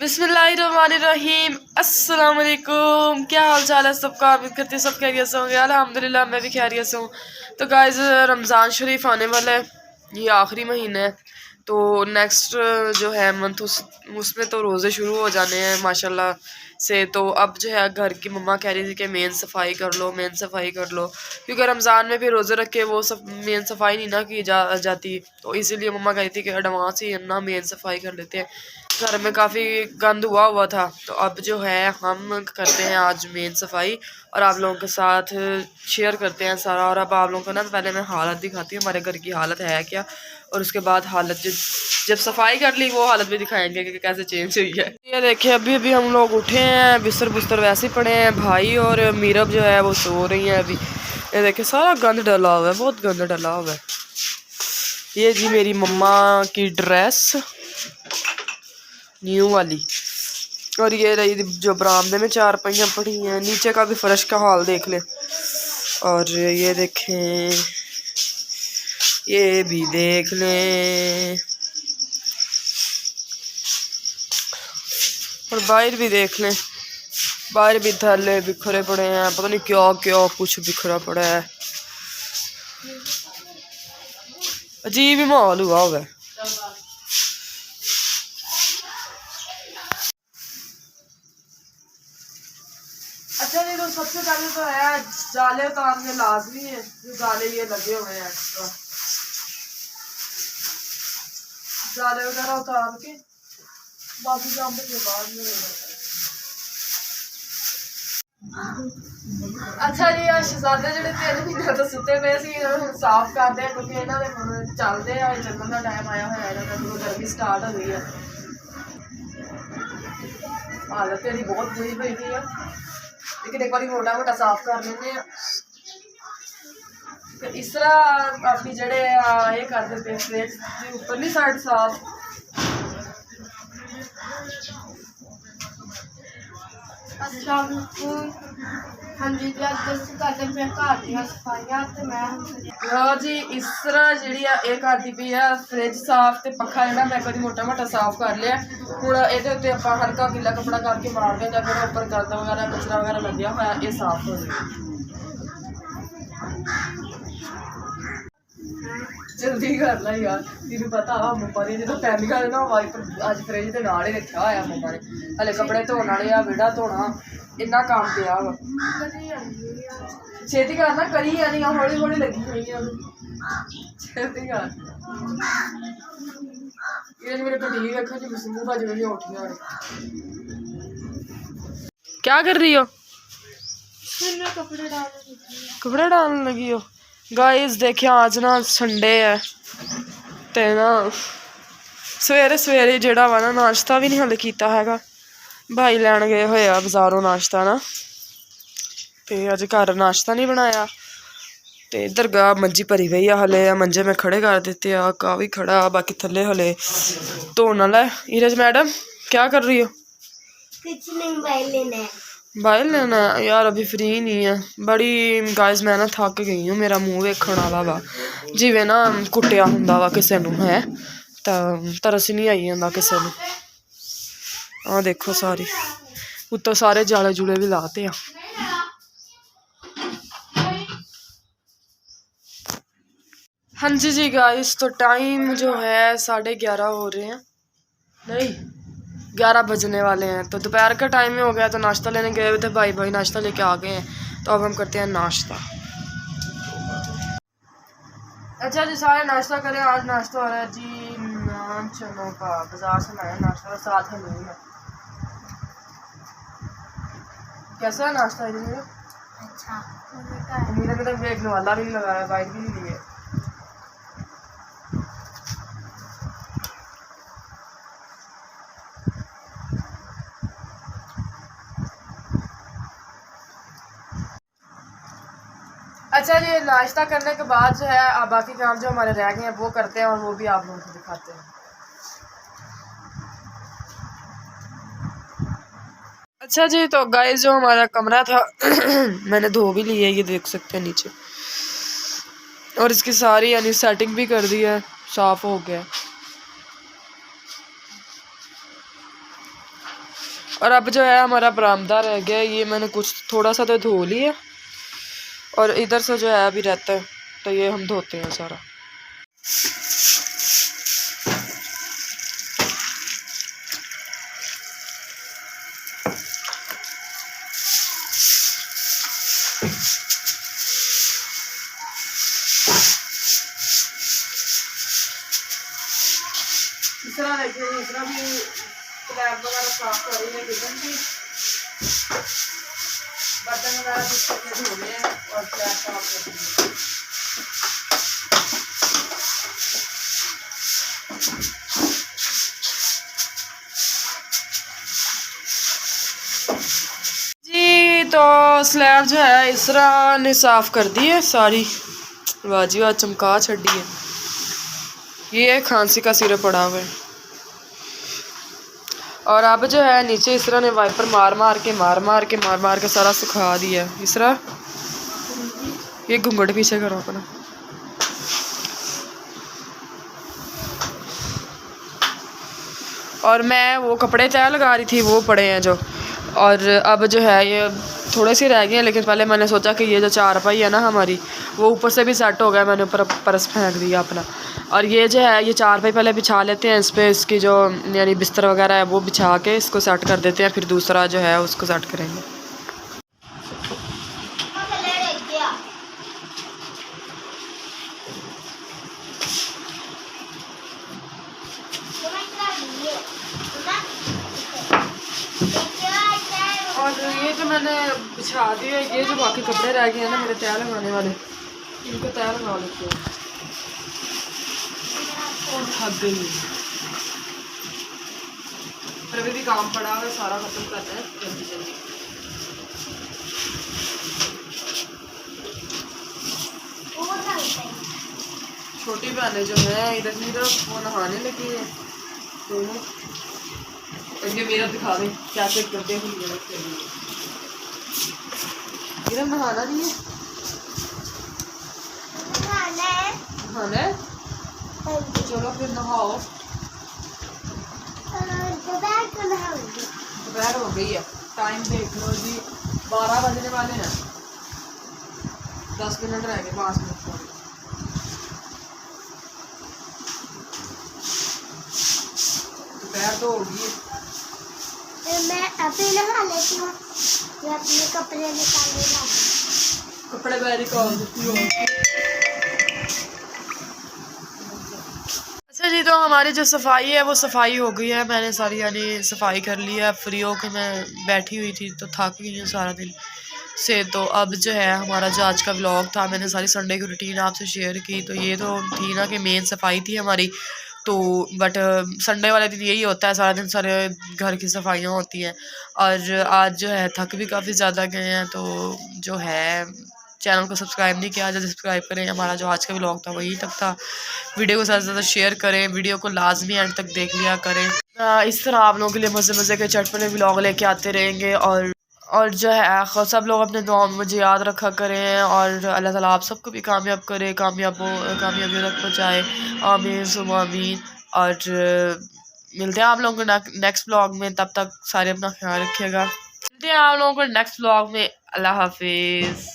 बिस्मिल्लाहिर्रहमानिर्रहीम। अस्सलाम वालेकुम। क्या हाल चाल है सबका? उम्मीद करती हूँ सब खैरियत से होंगे। अल्हम्दुलिल्लाह मैं भी खैरियत से हूँ। तो गाइस रमज़ान शरीफ आने वाला है, ये आखिरी महीना है। तो नेक्स्ट जो है मंथ उसमें तो रोज़े शुरू हो जाने हैं माशाल्लाह से। तो अब जो है घर की मम्मा कह रही थी कि मेन सफाई कर लो, मेन सफाई कर लो, क्योंकि रमज़ान में भी रोज़े रख के वो सब मेन सफाई नहीं ना की जाती। तो इसीलिए मम्मा कह रही थी कि एडवांस ही ना मेन सफाई कर लेते हैं। घर में काफ़ी गंद हुआ था, तो अब जो है हम करते हैं आज मेन सफाई और आप लोगों के साथ शेयर करते हैं सारा। और अब आप लोगों को ना पहले मैं हालत दिखाती हूँ हमारे घर की हालत है क्या, और उसके बाद हालत जब सफाई कर ली वो हालत भी दिखाएंगे कि कैसे चेंज हुई है। ये देखिए अभी अभी हम लोग उठे हैं, बिस्तर बुस्तर वैसे ही पड़े हैं। भाई और मीरब जो है वो सो रही हैं अभी। ये देखिए सारा गंद डला हुआ है, बहुत गंद डला हुआ है। ये जी मेरी मम्मा की ड्रेस न्यू वाली, और ये रही जो बरामदे में चार पहियाँ पड़ी हैं। नीचे का भी फर्श का हाल देख ले, और ये देखें ये भी देख लें, और बाहर भी देख लें। बाहर भी थैले बिखरे पड़े हैं, पता नहीं क्या क्या कुछ बिखरा पड़ा है। अजीब ही माहौल हुआ है। अच्छा नहीं, तो सबसे पहले तो है जाले उतारने लाजमी है। जो जाले ये लगे हुए हैं एक्स्ट्रा, जाले वगैरह उतार के बाकी काम के बाद में। अच्छा जी शहजादे जेडे 3 महीने तो सुते पे सी साफ करते हैं, क्योंकि इन्होंने हम चलते हैं चलने का टाइम आया हुआ है। तो गर्मी स्टार्ट हो गई है, हालत तेरी बहुत बुरी हुई थी है, लेकिन एक बार मोटा मोटा साफ कर लेने। तो इस तरह अपनी जेडे ये कर देते फ्रिज की उपरली साइड साफ। लो जी इस तरह जी करती पी है फ्रिज साफ, तो पखा जो मैं कभी मोटा मोटा साफ कर लिया। हूँ ये आप हल्का गिला कपड़ा करके मार देंगे, फिर उपर गंद वगैरह कचरा वगैरह लगे हुआ ये साफ हो जाए। जल्दी कर ला यार, तेन पता मम्मा ने जो पहली गल ना वाइपर अज फ्रिज के नाल ही रखा हुआ मम्मा ने। हले कपड़े धोने वाले आ, विड़ा धोना, इन्ना काम पिया वा। छेती करना करी जानी हौली हौली लगी हुई है। छेती कर ये मेरे कटीर रखा जी मुँह भाजी में उठिया। क्या कर रही हो? कपड़े डालने लगी हो? गाइस देखिए आज ना संडे है, तो ना सवेरे सवेरे जेड़ा वा ना नाश्ता भी नहीं हले किया हैगा। भाई लैन गए हुए आ बाजारों नाश्ता ना, तो अज घर नाश्ता नहीं बनाया। तो दरगाह मंजी भरी पई है, हले मंजे में खड़े कर देते आ, का भी खड़ा, बाकी थले हले धोने वाला है। ईरज मैडम क्या कर रही हो? कुछ नहीं, मोबाइल लेना है। मोबाइल लेना है यार, अभी फ्री नहीं है बड़ी। गाइस मैं ना थक गई हूँ, मेरा मुँह वेखण वाला वा जिवें ना कुटिया हुंदा वा किसे नूं है, तो तरस नहीं आई जांदा किसे नूं। आ देखो सारी उत्तों सारे जाले जुले भी लाते हैं। हाँ जी जी गाइस, तो टाइम जो है 11:30 हो रहे हैं, नहीं 11 बजने वाले हैं। तो दोपहर का टाइम ही हो गया, तो नाश्ता लेने गए हुए थे भाई नाश्ता लेके आ गए हैं। तो अब हम करते हैं नाश्ता। अच्छा जी सारे नाश्ता करें। आज नाश्ता हो रहा है जी नान चनों का, बाजार से लाया नाश्ता, साथ में नहीं है। कैसा है नाश्ता? अच्छा मेरे में तो देखने वाला भी नहीं लगाया, बाइक भी नहीं लिए। अच्छा जी नाश्ता करने के बाद जो है बाकी काम जो हमारे रह गए हैं वो करते हैं, और वो भी आप लोगों को दिखाते हैं। अच्छा जी तो गाइस जो हमारा कमरा था मैंने धो भी लिया है, ये देख सकते हैं नीचे, और इसकी सारी यानी सेटिंग भी कर दी है, साफ हो गया। और अब जो है हमारा बरामदा रह गया है, ये मैंने कुछ थोड़ा सा तो धो लिया और इधर से जो है अभी रहता है तो ये हम धोते हैं सारा। इस तरह देखिए, इस तरह भी स्लैब वगैरह साफ कर रही है किचन की, बर्तन वगैरह भी धो रहे हैं और स्लैब साफ कर रही है। जी तो स्लैब जो है इस तरह ने साफ कर दी है सारी। वाह जी वाह, चमका छड़ी है। ये खांसी का सिरप पड़ा हुआ है और अब जो है नीचे इस तरह ने वाइपर मार मार के सारा सुखा दिया है इस तरह। ये घूंघट पीछे करो अपना। और मैं वो कपड़े तय लगा रही थी, वो पड़े हैं जो, और अब जो है ये थोड़े से रह गए हैं, लेकिन पहले मैंने सोचा कि ये जो चारपाई है ना हमारी, वो ऊपर से भी सेट हो गया, मैंने ऊपर परस फेंक दिया अपना। और ये जो है ये चारपाई पहले बिछा लेते हैं, इस पर इसकी जो यानी बिस्तर वगैरह है वो बिछा के इसको सेट कर देते हैं, फिर दूसरा जो है उसको सेट करेंगे। और ये जो मैंने बिछा दिए, ये जो बाकी कपड़े रह गए हैं ना मेरे तय लगाने वाले, इनको तय लगा लेते हैं। और थक गई, पर अभी भी काम पड़ा है, सारा खत्म करते हैं जल्दी जल्दी। छोटी बहनें जो है इधर की तरफ वो नहाने लगी है दोनों। ये मेरा दिखा दे क्या चेक करते हैं। मेरा नहाना नहीं है, नहाना है तो चलो फिर नहाओ। दोपहर हो गई है, टाइम देख लो जी, 12 बजने वाले हैं, 10 मिनट रह गए, 5 मिनट। दोपहर तो होगी। मैं अभी नहा लेती हूँ, मैं अपने कपड़े निकालने जाती हूँ। कपड़े मैं निकाल देती हूँ। अच्छा जी, तो हमारी जो सफाई है वो सफाई हो गई है, मैंने सारी यानी सफाई कर ली है। फ्री होकर मैं बैठी हुई थी तो थक गई हूँ सारा दिन से। तो अब जो है हमारा जो आज का व्लॉग था, मैंने सारी संडे की रूटीन आपसे शेयर की। तो ये तो थी ना कि मेन सफाई थी हमारी, तो बट संडे वाले दिन यही होता है, सारा दिन सारे घर की सफाइयाँ होती हैं। और आज जो है थक भी काफ़ी ज़्यादा गए हैं, तो जो है चैनल को सब्सक्राइब नहीं किया, जल्दी सब्सक्राइब करें। हमारा जो आज का व्लॉग था वही तक था। वीडियो को ज़्यादा से ज़्यादा शेयर करें, वीडियो को लाजमी एंड तक देख लिया करें। इस तरह आप लोगों के लिए मज़े मज़े के चटपटे व्लॉग लेके आते रहेंगे। और जो है सब लोग अपने दुआओं में मुझे याद रखा करें, और अल्लाह ताला आप सबको भी कामयाब करे, कामयाबी तक पहुँचाए। आमीन सुम्मा आमीन। और मिलते हैं आप लोगों को नेक्स्ट व्लॉग में, तब तक सारे अपना ख्याल रखिएगा। मिलते हैं आप लोगों को नेक्स्ट व्लॉग में। अल्लाह हाफिज़।